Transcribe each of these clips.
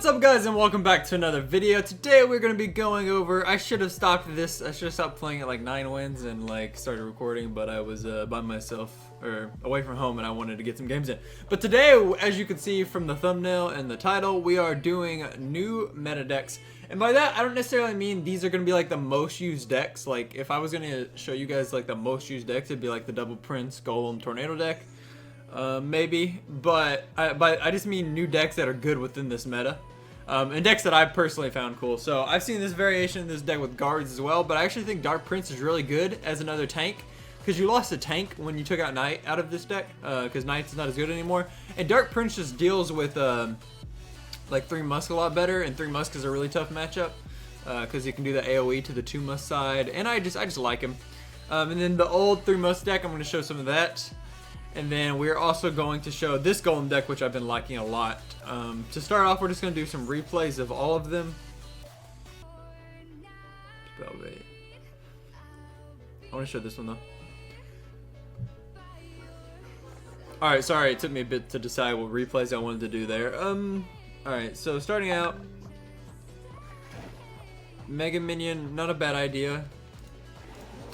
What's up guys, and welcome back to another video. Today we're going to be going over, I should have stopped this, I should have stopped playing at like 9 wins and like started recording, but I was by myself, or away from home, and I wanted to get some games in. But today, as you can see from the thumbnail and the title, we are doing new meta decks. And by that, I don't necessarily mean these are going to be like the most used decks. Like if I was going to show you guys like the most used decks, it'd be like the Double Prince, Golem, Tornado deck. Maybe, but I just mean new decks that are good within this meta. And decks that I've personally found cool. So I've seen this variation in this deck with guards as well, but I actually think Dark Prince is really good as another tank, because you lost a tank when you took out Knight out of this deck, because Knight's not as good anymore. And Dark Prince just deals with like 3 Musk a lot better, and 3 Musk is a really tough matchup, because you can do the AoE to the 2 Musk side, and I just like him. And then the old 3 Musk deck, I'm going to show some of that. And then we're also going to show this Golem deck, which I've been liking a lot. To start off, we're just going to do some replays of all of them. Spellbait. I want to show this one, though. Alright, sorry, it took me a bit to decide what replays I wanted to do there. Alright, so starting out. Mega Minion, not a bad idea.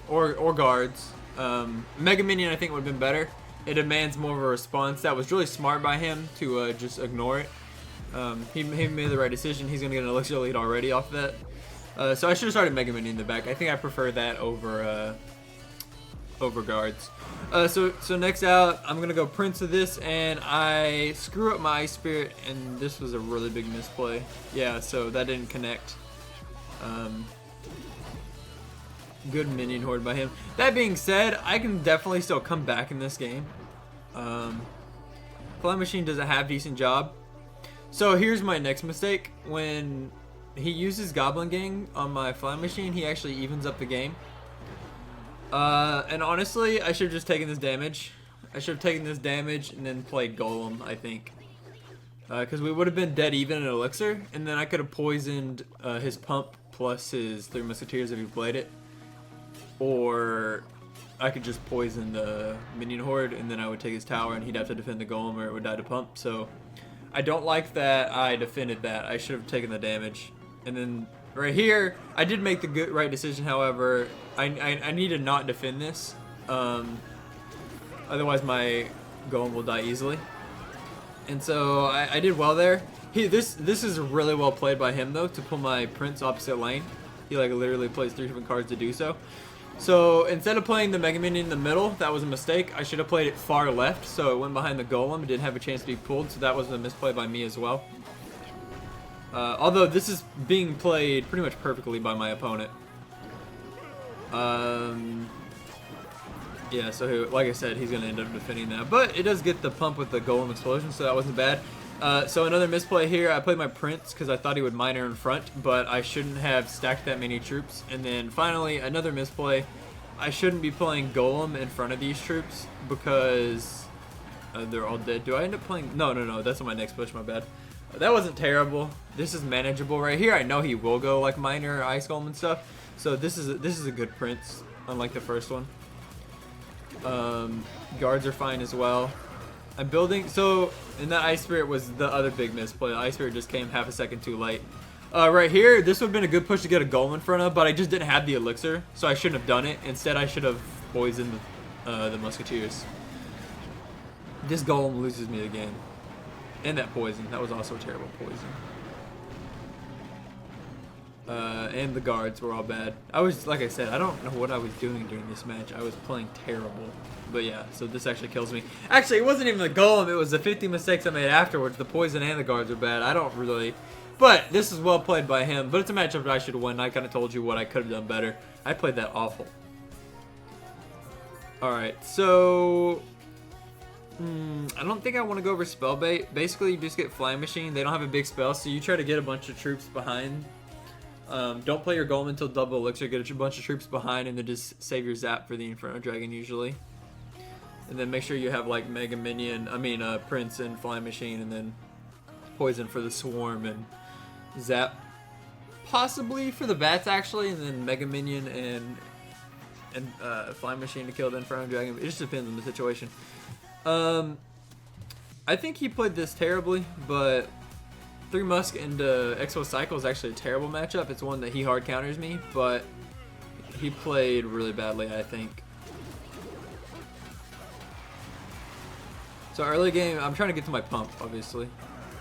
Or guards. Mega Minion, I think, would have been better. It demands more of a response. That was really smart by him to just ignore it. He made the right decision. He's going to get an Elixir lead already off that. So I should have started Mega Minion in the back. I think I prefer that over guards. So next out, I'm going to go Prince of this, and I screw up my Ice Spirit, and this was a really big misplay. Yeah, so that didn't connect. Good minion horde by him. That being said, I can definitely still come back in this game. Fly Machine does a half decent job. So here's my next mistake. When he uses Goblin Gang on my Fly Machine, he actually evens up the game. And honestly, I should have just taken this damage. I should have taken this damage and then played Golem, I think. Because we would have been dead even in Elixir, and then I could have poisoned his pump plus his Three Musketeers if he played it. Or I could just poison the minion horde, and then I would take his tower, and he'd have to defend the golem, or it would die to pump. So I don't like that I defended that. I should have taken the damage. And then right here, I did make the right decision. However, I need to not defend this. Otherwise, my golem will die easily. And so I did well there. This is really well played by him though, to pull my Prince opposite lane. He like literally plays 3 different cards to do so. So instead of playing the Mega Minion in the middle, that was a mistake. I should have played it far left, so it went behind the Golem. It didn't have a chance to be pulled, so that was a misplay by me as well. Although this is being played pretty much perfectly by my opponent. Yeah, so like I said, he's going to end up defending that. But it does get the pump with the Golem explosion, so that wasn't bad. So another misplay here, I played my Prince because I thought he would miner in front, but I shouldn't have stacked that many troops. And then finally, another misplay, I shouldn't be playing Golem in front of these troops because they're all dead. Do I end up playing? No, that's on my next push, my bad. That wasn't terrible. This is manageable right here. I know he will go like miner, Ice Golem and stuff. So this is a good Prince, unlike the first one. Guards are fine as well. I'm building, so in that Ice Spirit was the other big misplay. Ice Spirit just came half a second too late. Right here, this would have been a good push to get a Golem in front of, but I just didn't have the Elixir, so I shouldn't have done it. Instead, I should have poisoned the Musketeers. This Golem loses me again. And that poison, that was also a terrible poison. And the guards were all bad. Like I said, I don't know what I was doing during this match. I was playing terrible. But yeah, so this actually kills me. Actually, it wasn't even the Golem. It was the 50 mistakes I made afterwards. The poison and the guards are bad. I don't really... But this is well played by him. But it's a matchup that I should have won. I kind of told you what I could have done better. I played that awful. Alright, so... I don't think I want to go over Spellbait. Basically, you just get Flying Machine. They don't have a big spell, so you try to get a bunch of troops behind. Don't play your Golem until double Elixir. Get a bunch of troops behind, and then just save your Zap for the Inferno Dragon usually. And then make sure you have like Mega Minion, Prince and Flying Machine, and then Poison for the Swarm and Zap. Possibly for the Bats actually, and then Mega Minion and Flying Machine to kill the Inferno Dragon. It just depends on the situation. I think he played this terribly, but Three Musk into Expo Cycle is actually a terrible matchup. It's one that he hard counters me, but he played really badly, I think. So early game, I'm trying to get to my pump, obviously.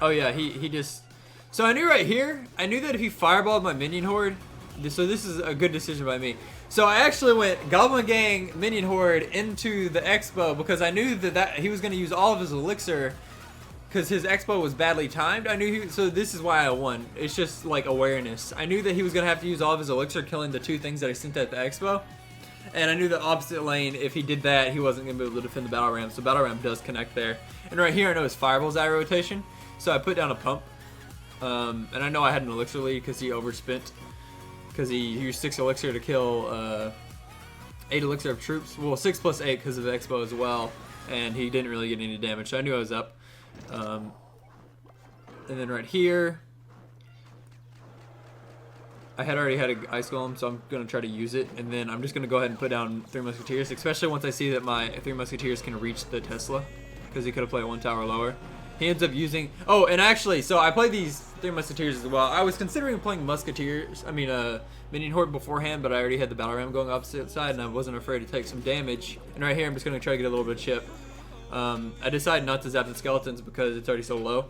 Oh yeah, he just... So I knew right here, I knew that if he fireballed my minion horde, so this is a good decision by me. So I actually went Goblin Gang minion horde into the Expo because I knew that he was going to use all of his elixir because his Expo was badly timed. I knew so this is why I won. It's just like awareness. I knew that he was going to have to use all of his elixir killing the 2 things that I sent at the Expo. And I knew the opposite lane, if he did that, he wasn't going to be able to defend the Battle Ram. So Battle Ram does connect there. And right here, I know his Fireball's out of rotation. So I put down a pump. And I know I had an elixir lead because he overspent. Because he used 6 elixir to kill 8 elixir of troops. Well, 6 plus 8 because of Expo as well. And he didn't really get any damage. So I knew I was up. And then right here, I had already had an Ice Golem, so I'm going to try to use it. And then I'm just going to go ahead and put down 3 Musketeers, especially once I see that my 3 Musketeers can reach the Tesla, because he could have played 1 tower lower. He ends up using... Oh, and actually, so I played these 3 Musketeers as well. I was considering playing Minion Horde beforehand, but I already had the Battle Ram going opposite side, and I wasn't afraid to take some damage. And right here, I'm just going to try to get a little bit of chip. I decided not to zap the skeletons because it's already so low.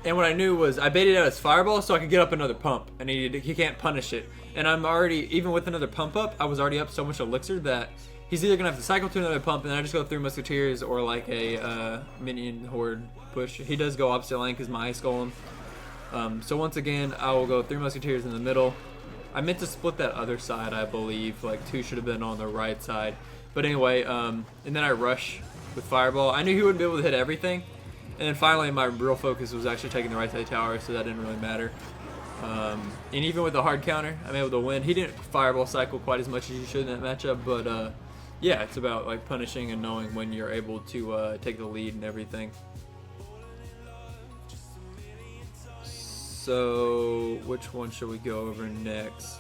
And what I knew was I baited out his fireball so I could get up another pump, and he can't punish it. And I'm already, even with another pump up, I was already up so much elixir that he's either gonna have to cycle to another pump, and then I just go 3 Musketeers or like a minion horde push. He does go opposite lane because my Ice Golem. So once again, I will go 3 Musketeers in the middle. I meant to split that other side, I believe. Like 2 should have been on the right side. But anyway, and then I rush with fireball. I knew he wouldn't be able to hit everything. And then finally, my real focus was actually taking the right side tower, so that didn't really matter. And even with the hard counter, I'm able to win. He didn't fireball cycle quite as much as you should in that matchup, but yeah, it's about like punishing and knowing when you're able to take the lead and everything. So, which one should we go over next?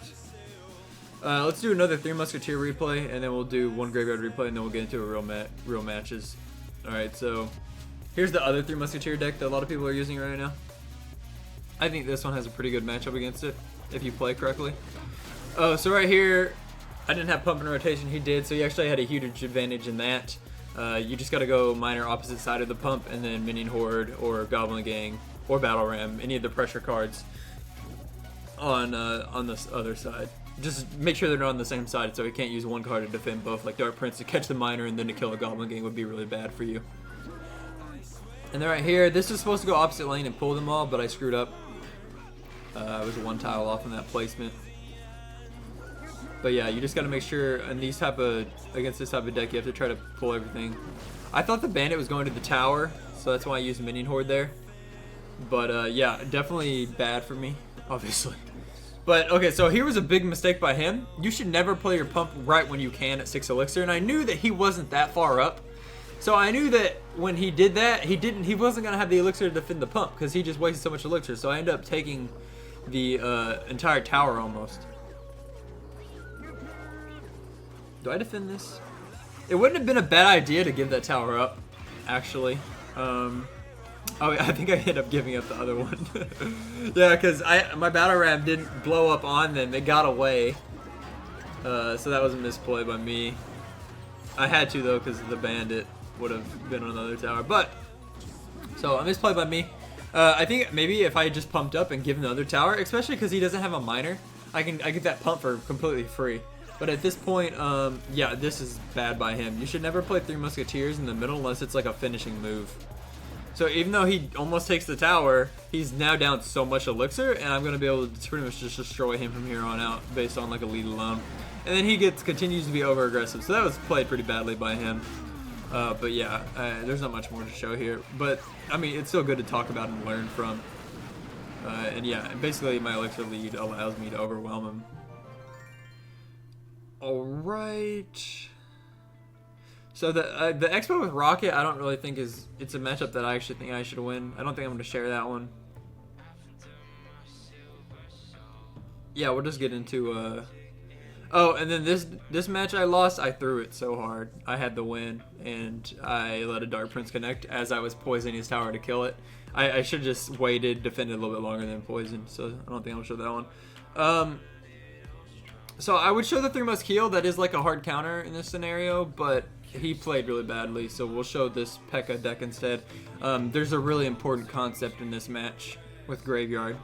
Let's do another 3 Musketeer replay, and then we'll do 1 Graveyard replay, and then we'll get into a real matches. Alright, so here's the other 3 Musketeer deck that a lot of people are using right now. I think this one has a pretty good matchup against it, if you play correctly. Oh, so right here, I didn't have pump in rotation, he did, so he actually had a huge advantage in that. You just gotta go minor opposite side of the pump, and then Minion Horde, or Goblin Gang, or Battle Ram, any of the pressure cards on this other side. Just make sure they're not on the same side, so he can't use 1 card to defend both, like Dark Prince to catch the minor and then to kill a Goblin Gang would be really bad for you. And then right here, this is supposed to go opposite lane and pull them all, but I screwed up. I was 1 tile off in that placement. But yeah, you just got to make sure in these against this type of deck, you have to try to pull everything. I thought the bandit was going to the tower, so that's why I used Minion Horde there. But yeah, definitely bad for me, obviously. But okay, so here was a big mistake by him. You should never play your pump right when you can at 6 elixir, and I knew that he wasn't that far up. So I knew that when he did that, he wasn't gonna have the elixir to defend the pump because he just wasted so much elixir. So I ended up taking the entire tower almost. Do I defend this? It wouldn't have been a bad idea to give that tower up, actually. Oh, I think I ended up giving up the other one. Yeah, because my Battle Ram didn't blow up on them. It got away. So that was a misplay by me. I had to, though, because the bandit would have been on another tower. But, so a misplay by me. I think maybe if I had just pumped up and given the other tower, especially because he doesn't have a miner, I get that pump for completely free. But at this point, yeah, this is bad by him. You should never play 3 Musketeers in the middle unless it's like a finishing move. So even though he almost takes the tower, he's now down so much elixir, and I'm going to be able to pretty much just destroy him from here on out based on like a lead alone. And then he continues to be over aggressive, so that was played pretty badly by him. But yeah, there's not much more to show here. But I mean, it's still good to talk about and learn from. And yeah, basically my elixir lead allows me to overwhelm him. Alright. So the Expo with Rocket, I don't really think it's a matchup that I actually think I should win. I don't think I'm going to share that one. Yeah, we'll just get into oh, and then this match I lost, I threw it so hard. I had the win, and I let a Dark Prince connect as I was poisoning his tower to kill it. I should just waited, defended a little bit longer than poison, so I don't think I'll show that one. So I would show the Three Musketeers. That is like a hard counter in this scenario, but he played really badly, so we'll show this P.E.K.K.A deck instead. There's a really important concept in this match with Graveyard.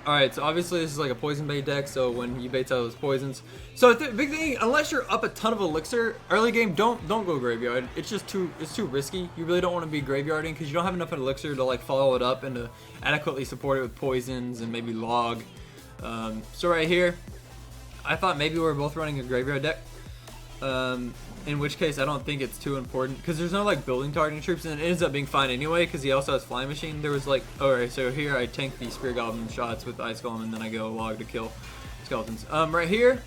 Alright, so obviously this is like a poison bait deck, so when he baits out those poisons. So the big thing, unless you're up a ton of elixir, early game, don't go Graveyard. It's just too risky. You really don't want to be Graveyarding because you don't have enough elixir to like follow it up and to adequately support it with poisons and maybe log. So right here, I thought maybe we were both running a Graveyard deck. In which case I don't think it's too important because there's no like building targeting troops, and it ends up being fine anyway because he also has Flying Machine. There was like, alright, so here I tank the Spear Goblin shots with Ice Golem, and then I go log to kill skeletons. Right here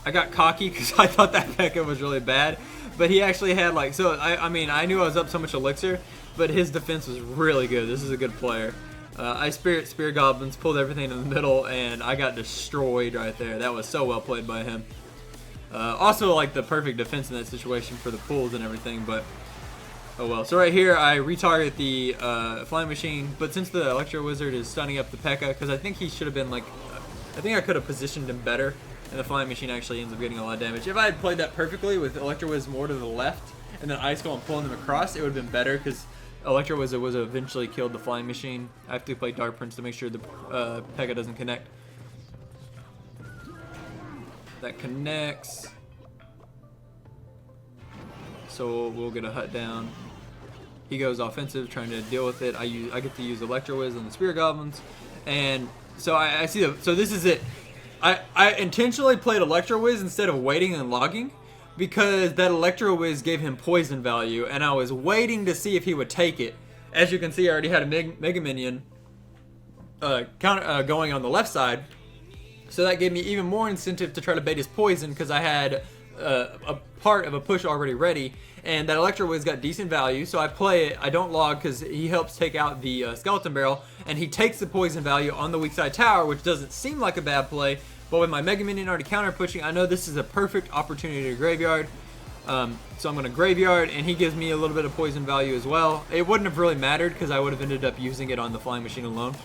I got cocky because I thought that P.E.K.K.A was really bad, but he actually had like, so I mean I knew I was up so much elixir, but his defense was really good. This is a good player. I Spear Goblins, pulled everything in the middle, and I got destroyed right there. That was so well played by him. Also, like the perfect defense in that situation for the pulls and everything, but oh well. So right here, I retarget the Flying Machine, but since the Electro Wizard is stunning up the P.E.K.K.A, because I think he should have been like, I think I could have positioned him better, and the Flying Machine actually ends up getting a lot of damage. If I had played that perfectly with Electro Wizard more to the left, and then Ice Golem pulling them across, it would have been better, because Electro Wizard was eventually killed the Flying Machine. I have to play Dark Prince to make sure the P.E.K.K.A doesn't connect. That connects. So we'll get a hut down. He goes offensive, trying to deal with it. I get to use Electro Wiz on the Spear Goblins, and so I see the. So this is it. I intentionally played Electro Wiz instead of waiting and logging because that Electro Wiz gave him poison value, and I was waiting to see if he would take it. As you can see, I already had a Mega Minion going on the left side. So that gave me even more incentive to try to bait his poison because I had a part of a push already ready, and that Electro Wiz got decent value, so I play it. I don't log because he helps take out the Skeleton Barrel, and he takes the poison value on the weak side tower, which doesn't seem like a bad play, but with my Mega Minion already counter pushing, I know this is a perfect opportunity to Graveyard. So I'm going to Graveyard, and he gives me a little bit of poison value as well. It wouldn't have really mattered because I would have ended up using it on the Flying Machine alone.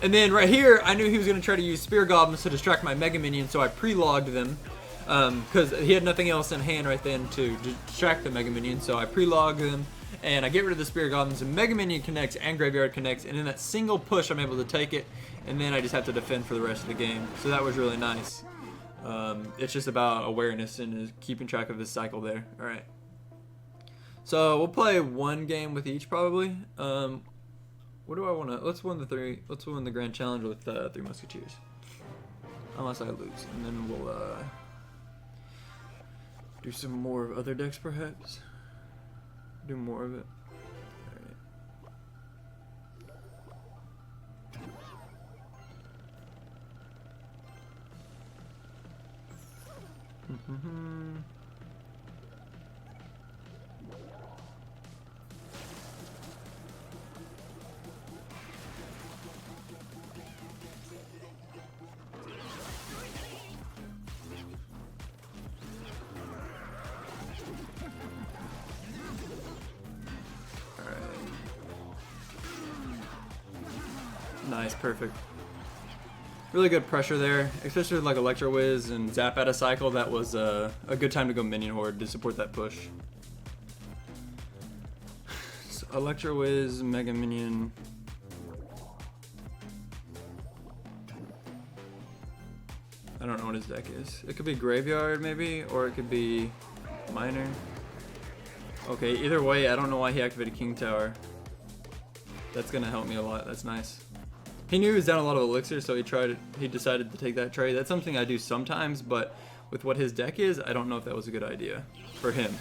And then right here, I knew he was going to try to use Spear Goblins to distract my Mega Minion, so I pre-logged them. Because he had nothing else in hand right then to distract the Mega Minion, so I pre-log them, and I get rid of the Spear Goblins, and Mega Minion connects, and Graveyard connects, and in that single push I'm able to take it, and then I just have to defend for the rest of the game. So that was really nice. It's just about awareness and keeping track of this cycle there. Alright. So we'll play one game with each probably. What do I want to... Let's win the Grand Challenge with Three Musketeers. Unless I lose, and then we'll... do some more of other decks, perhaps. Do more of it. Alright. Nice, perfect. Really good pressure there, especially with like Electro Wiz and Zap out of cycle. That was a good time to go Minion Horde to support that push. So Electro Wiz, Mega Minion. I don't know what his deck is. It could be Graveyard maybe, or it could be Miner. Okay, either way, I don't know why he activated King Tower. That's gonna help me a lot. That's nice. He knew he was down a lot of elixir, so he decided to take that trade. That's something I do sometimes, but with what his deck is, I don't know if that was a good idea for him.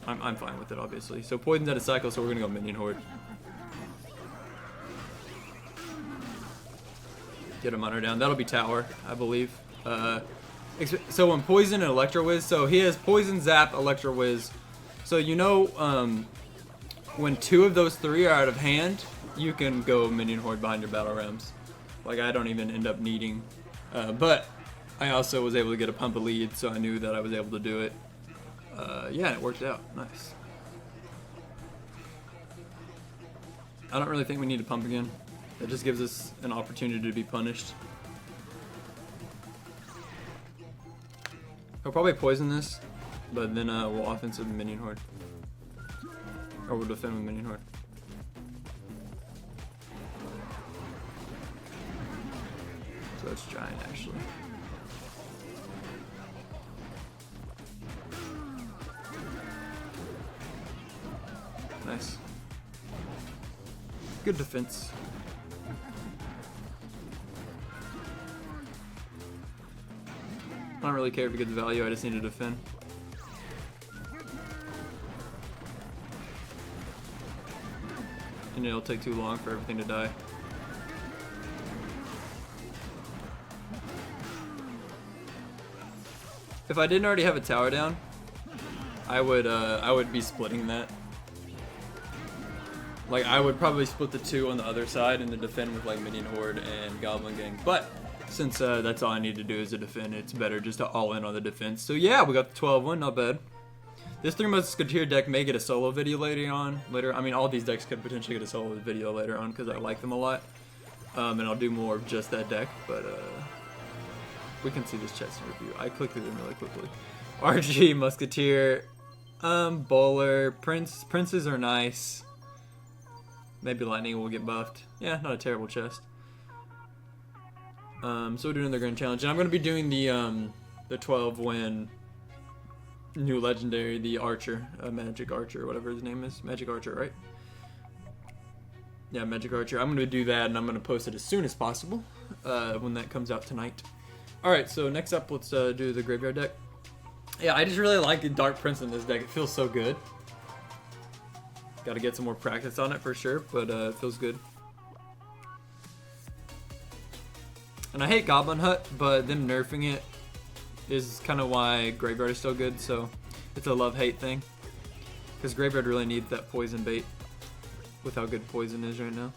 I'm fine with it, obviously. So poison's out of cycle, so we're gonna go Minion Horde. Get a Miner down. That'll be Tower, I believe. So when Poison and Electro Wiz, so he has Poison, Zap, Electro Wiz. So you know, when two of those three are out of hand, you can go Minion Horde behind your Battle Rams. Like, I don't even end up needing. But I also was able to get a pump of lead, so I knew that I was able to do it. Yeah, it worked out. Nice. I don't really think we need to pump again. It just gives us an opportunity to be punished. He'll probably poison this, but then we'll offensive minion horde. Or we'll defend with minion horde. So that's giant actually. Nice. Good defense. I don't really care if we get the value, I just need to defend. And it'll take too long for everything to die. If I didn't already have a tower down, I would be splitting that. Like, I would probably split the two on the other side and then defend with like minion horde and goblin gang. But since that's all I need to do is to defend, it's better just to all in on the defense. So yeah, we got the 12 one, not bad. This Three Musketeer deck may get a solo video later. I mean, all these decks could potentially get a solo video later on because I like them a lot. And I'll do more of just that deck, but we can see this chest review. I clicked through them really quickly. RG, Musketeer, Bowler, Princes are nice. Maybe Lightning will get buffed. Yeah, not a terrible chest. So we're doing the Grand Challenge, and I'm going to be doing the 12 win new legendary, the Archer, Magic Archer, whatever his name is. Magic Archer, right? Yeah, Magic Archer. I'm going to do that, and I'm going to post it as soon as possible when that comes out tonight. Alright, so next up, let's do the Graveyard deck. Yeah, I just really like the Dark Prince in this deck. It feels so good. Got to get some more practice on it for sure, but it feels good. And I hate Goblin Hut, but them nerfing it is kind of why Graveyard is so good, so it's a love-hate thing. Because Graveyard really needs that poison bait with how good poison is right now.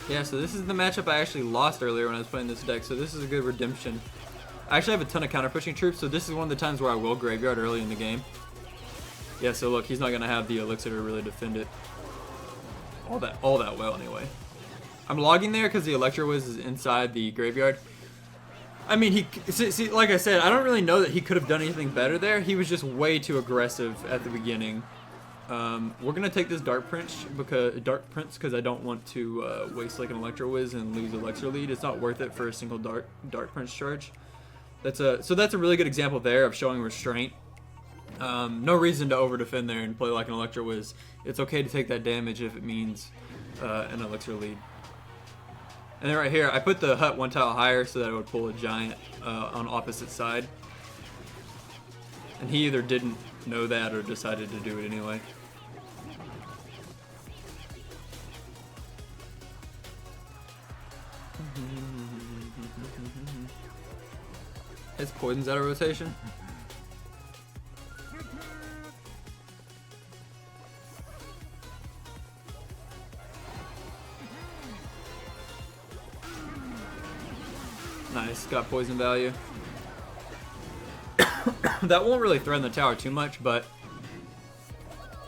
Yeah, so this is the matchup I actually lost earlier when I was playing this deck, so this is a good redemption. I actually have a ton of counter-pushing troops, so this is one of the times where I will Graveyard early in the game. Yeah, so look, he's not going to have the elixir to really defend it all that well anyway. I'm logging there because the Electro Wiz is inside the Graveyard. I mean, see, like I said, I don't really know that he could have done anything better there. He was just way too aggressive at the beginning. We're gonna take this Dark Prince because I don't want to waste like an Electro Wiz and lose Elixir lead. It's not worth it for a single Dark Prince charge. So that's a really good example there of showing restraint. No reason to over defend there and play like an Electro Wiz. It's okay to take that damage if it means an Elixir lead. And then right here, I put the hut one tile higher so that I would pull a giant on opposite side. And he either didn't know that or decided to do it anyway. His poison's out of rotation. Nice, got poison value. That won't really threaten the tower too much, but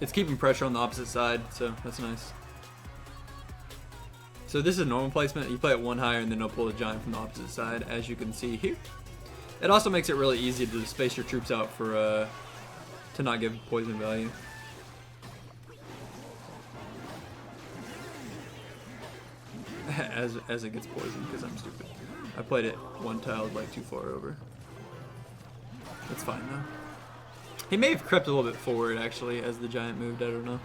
it's keeping pressure on the opposite side, so that's nice. So this is normal placement. You play it one higher and then it'll pull a giant from the opposite side, as you can see here. It also makes it really easy to space your troops out for to not give poison value. as it gets poisoned, because I'm stupid. I played it one tile like too far over. That's fine though. He may have crept a little bit forward actually as the giant moved, I don't know.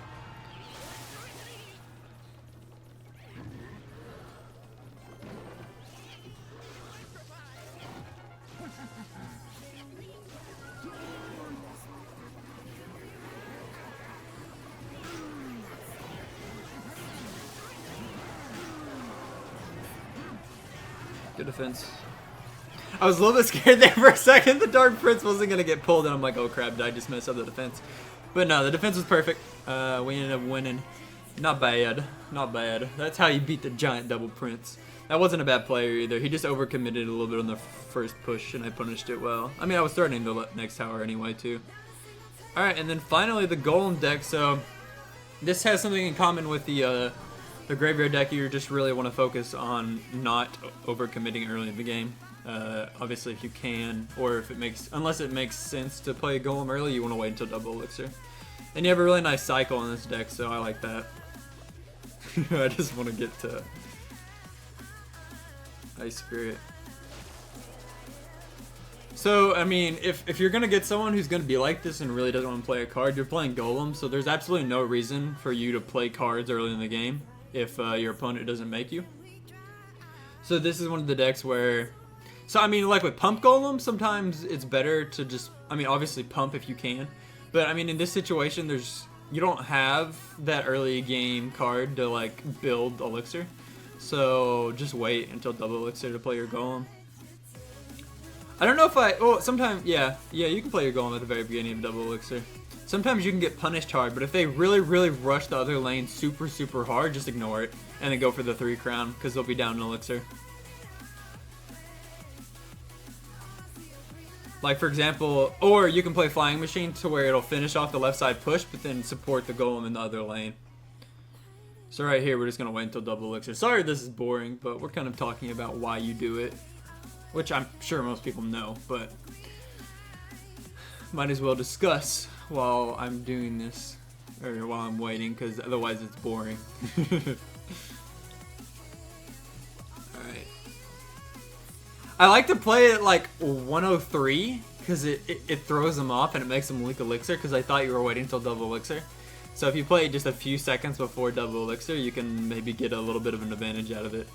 Good defense. I was a little bit scared there for a second. The Dark Prince wasn't going to get pulled, and I'm like, oh crap, did I just mess up the defense? But no, the defense was perfect. We ended up winning. Not bad. Not bad. That's how you beat the giant double Prince. I wasn't a bad player either. He just overcommitted a little bit on the first push, and I punished it well. I mean, I was threatening the next tower anyway, too. Alright, and then finally the Golem deck. So this has something in common with the Graveyard deck. You just really want to focus on not overcommitting early in the game. Obviously, if you can, or if it makes, unless it makes sense to play Golem early, you want to wait until double elixir. And you have a really nice cycle in this deck, so I like that. I just want to get to Ice Spirit. So, I mean, if you're going to get someone who's going to be like this and really doesn't want to play a card, you're playing Golem, so there's absolutely no reason for you to play cards early in the game if your opponent doesn't make you. So this is one of the decks where... So, I mean, like with Pump Golem, sometimes it's better to just... I mean, obviously pump if you can. But, I mean, in this situation, you don't have that early game card to, like, build Elixir. So, just wait until double Elixir to play your Golem. I don't know if oh, sometimes, yeah, you can play your Golem at the very beginning of double Elixir. Sometimes you can get punished hard, but if they really, really rush the other lane super, super hard, just ignore it. And then go for the 3 crown, because they'll be down in Elixir. Like, for example, or you can play Flying Machine to where it'll finish off the left side push, but then support the Golem in the other lane. So right here, we're just going to wait until double Elixir. Sorry this is boring, but we're kind of talking about why you do it. Which I'm sure most people know, but might as well discuss while I'm doing this, or while I'm waiting, because otherwise it's boring. Alright. I like to play it like 103, because it throws them off and it makes them leak Elixir, because I thought you were waiting until double Elixir. So if you play just a few seconds before double Elixir, you can maybe get a little bit of an advantage out of it.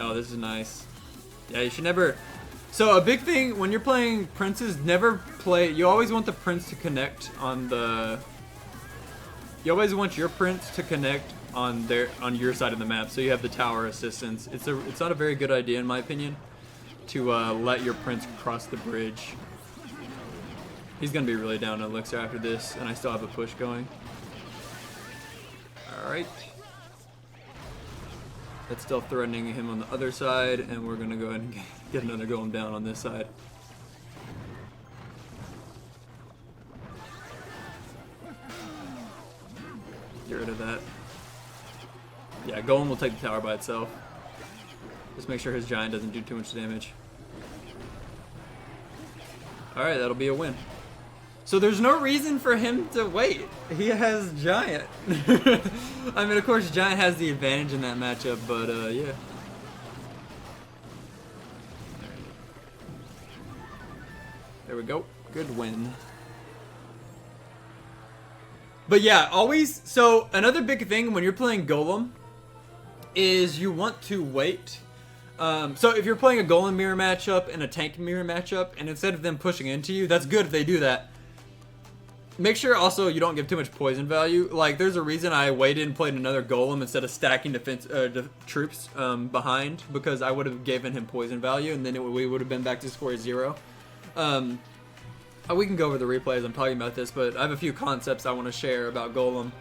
Oh, this is nice. Yeah, you should never... So a big thing when you're playing princes, never play... You always want the prince to connect on the... You always want your prince to connect on your side of the map, so you have the tower assistance. It's not a very good idea, in my opinion, to let your prince cross the bridge. He's gonna be really down to Elixir after this, and I still have a push going. Alright. That's still threatening him on the other side, and we're gonna go ahead and get another Golem down on this side. Get rid of that. Yeah, Golem will take the tower by itself. Just make sure his giant doesn't do too much damage. Alright, that'll be a win. So there's no reason for him to wait. He has giant. I mean, of course, giant has the advantage in that matchup, but yeah. There we go. Good win. But yeah, always... So another big thing when you're playing Golem is you want to wait. So if you're playing a Golem mirror matchup and a tank mirror matchup, and instead of them pushing into you, that's good if they do that. Make sure also you don't give too much poison value. Like, there's a reason I waited and played another Golem instead of stacking troops behind, because I would have given him poison value, and then we would have been back to square 0. We can go over the replay as I'm talking about this, but I have a few concepts I want to share about Golem.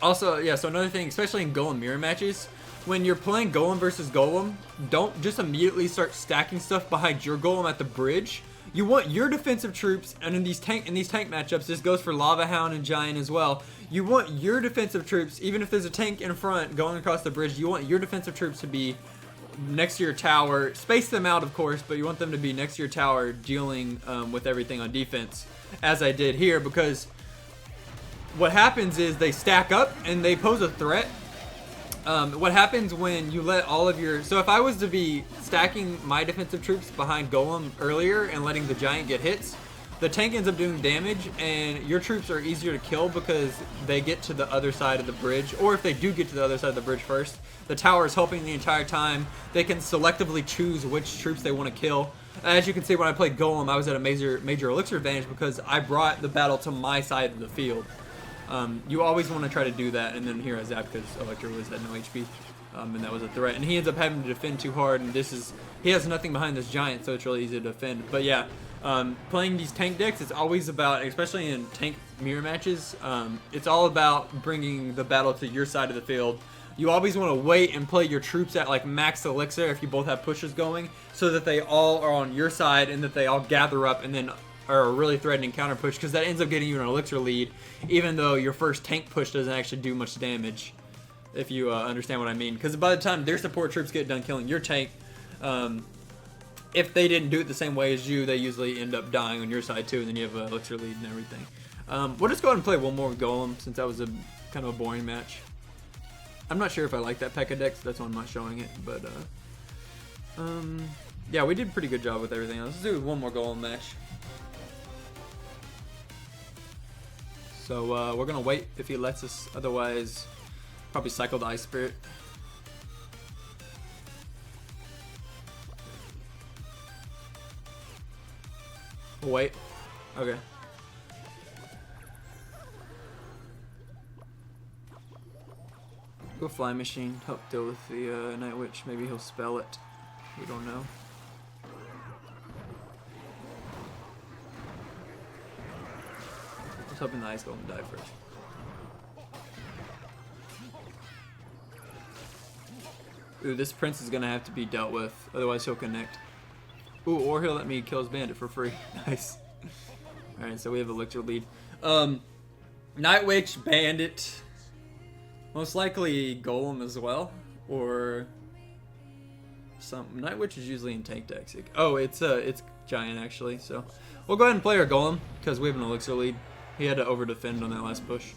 Also, yeah, so another thing, especially in Golem mirror matches, when you're playing Golem versus Golem, don't just immediately start stacking stuff behind your Golem at the bridge. You want your defensive troops, and in these tank matchups, this goes for Lava Hound and Giant as well. You want your defensive troops, even if there's a tank in front going across the bridge, you want your defensive troops to be next to your tower. Space them out, of course, but you want them to be next to your tower dealing with everything on defense, as I did here, because what happens is they stack up and they pose a threat. What happens when you let all of your... So if I was to be stacking my defensive troops behind Golem earlier and letting the Giant get hits, the tank ends up doing damage, and your troops are easier to kill because they get to the other side of the bridge. Or if they do get to the other side of the bridge first, the tower is helping the entire time. They can selectively choose which troops they want to kill. As you can see, when I played Golem, I was at a major elixir advantage because I brought the battle to my side of the field. You always want to try to do that, and then here I zapped because Electro was at no HP. and that was a threat. And he ends up having to defend too hard, and he has nothing behind this giant, so it's really easy to defend. But yeah, playing these tank decks, it's always about, especially in tank mirror matches, it's all about bringing the battle to your side of the field. You always want to wait and play your troops at like max elixir if you both have pushes going, so that they all are on your side and that they all gather up and then are a really threatening counter push, because that ends up getting you an elixir lead, even though your first tank push doesn't actually do much damage, if you understand what I mean. Because by the time their support troops get done killing your tank, if they didn't do it the same way as you, they usually end up dying on your side too, and then you have an elixir lead and everything. We'll just go ahead and play one more with Golem, since that was a kind of a boring match. I'm not sure if I like that P.E.K.K.A deck, so that's why I'm not showing it, but yeah, we did a pretty good job with everything else. Let's do one more Golem match. So we're gonna wait if he lets us, otherwise probably cycle the Ice Spirit. We'll wait. Okay. Go Fly Machine, help deal with the Night Witch. Maybe he'll spell it. We don't know. Just hoping the Ice Golem die first. Ooh, this Prince is gonna have to be dealt with, otherwise he'll connect. Ooh, or he'll let me kill his bandit for free. Nice. Alright, so we have elixir lead. Night Witch, bandit. Most likely Golem as well, or some Night Witch is usually in tank decks. Oh, it's giant actually. So we'll go ahead and play our Golem because we have an elixir lead. He had to over defend on that last push.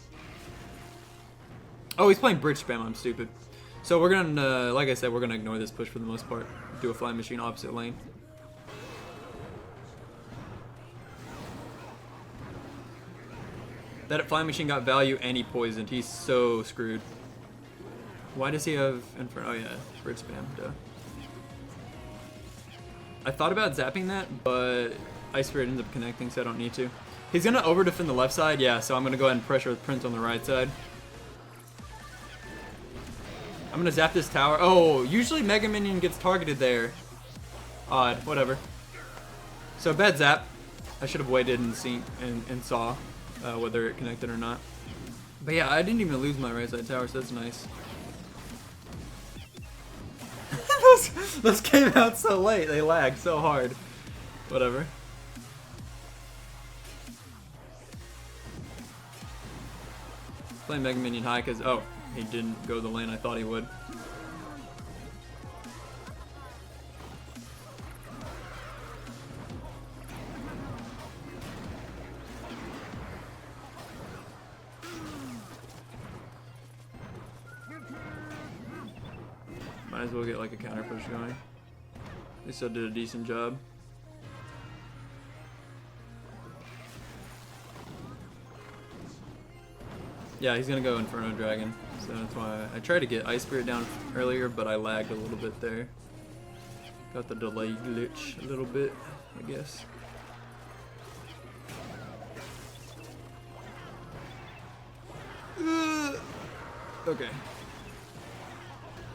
Oh, he's playing bridge spam. I'm stupid. So we're gonna, like I said, we're gonna ignore this push for the most part. Do a Fly Machine opposite lane. That Fly Machine got value and he poisoned. He's so screwed. Why does he have Inferno? Oh yeah, Bridge Spam, duh. I thought about zapping that, but Ice Spirit ends up connecting, so I don't need to. He's gonna over defend the left side, yeah, so I'm gonna go ahead and pressure with Prince on the right side. I'm gonna zap this tower. Oh, usually Mega Minion gets targeted there. Odd, whatever. So bad zap. I should have waited and seen and saw whether it connected or not. But yeah, I didn't even lose my right side tower, so that's nice. those came out so late. They lagged so hard. Whatever. Playing Mega Minion high because, oh, he didn't go the lane I thought he would. Might as well get like a counter push going. At least I did a decent job. Yeah, he's gonna go Inferno Dragon, so that's why I tried to get Ice Spirit down earlier, but I lagged a little bit there. Got the delay glitch a little bit, I guess. Okay.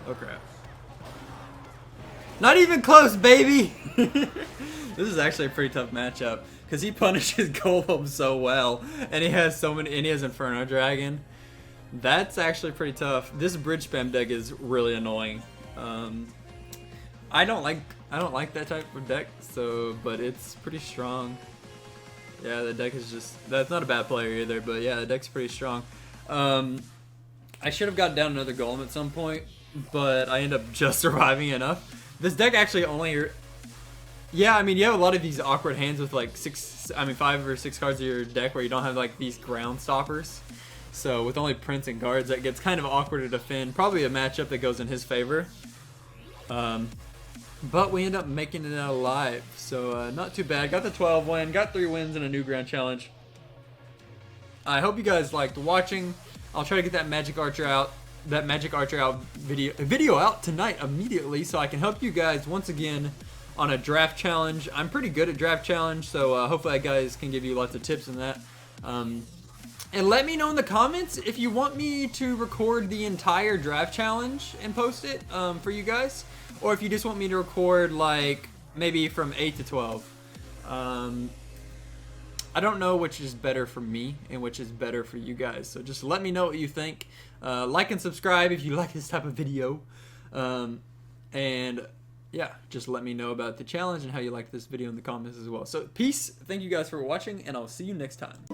Oh crap. Not even close, baby! This is actually a pretty tough matchup because he punishes Golem so well, and he has so many, and he has Inferno Dragon. That's actually pretty tough. This bridge spam deck is really annoying. I don't like that type of deck, so but it's pretty strong. Yeah, the deck is just, that's not a bad player either, but yeah, the deck's pretty strong. I should have got down another Golem at some point, but I end up just surviving enough. This deck actually only, yeah, I mean, you have a lot of these awkward hands with like 5 or 6 cards of your deck where you don't have like these ground stoppers. So with only Prince and guards, that gets kind of awkward to defend. Probably a matchup that goes in his favor. But we end up making it out alive, so not too bad. Got the 12 win, got 3 wins in a new grand challenge. I hope you guys liked watching. I'll try to get that Magic Archer out. Video out tonight immediately, so I can help you guys once again on a draft challenge. I'm pretty good at draft challenge, so hopefully I guys can give you lots of tips in that. And let me know in the comments if you want me to record the entire draft challenge and post it for you guys, or if you just want me to record like maybe from 8 to 12. I don't know which is better for me and which is better for you guys, so just let me know what you think. Like and subscribe if you like this type of video. And yeah, just let me know about the challenge and how you like this video in the comments as well. So peace, thank you guys for watching, and I'll see you next time.